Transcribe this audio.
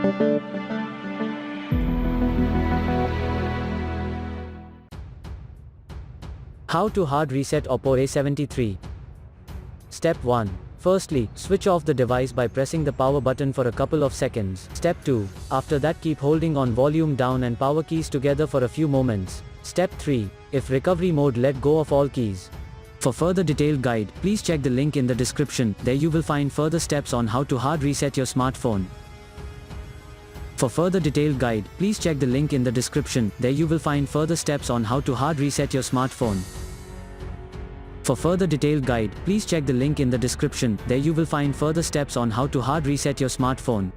How to hard reset Oppo A73. Step 1. Firstly, switch off the device by pressing the power button for a couple of seconds. Step 2. After that, keep holding on volume down and power keys together for a few moments. Step 3. If recovery mode, let go of all keys. For further detailed guide, please check the link in the description. There you will find further steps on how to hard reset your smartphone. For further detailed guide, please check the link in the description. There you will find further steps on how to hard reset your smartphone. For further detailed guide, please check the link in the description. There you will find further steps on how to hard reset your smartphone.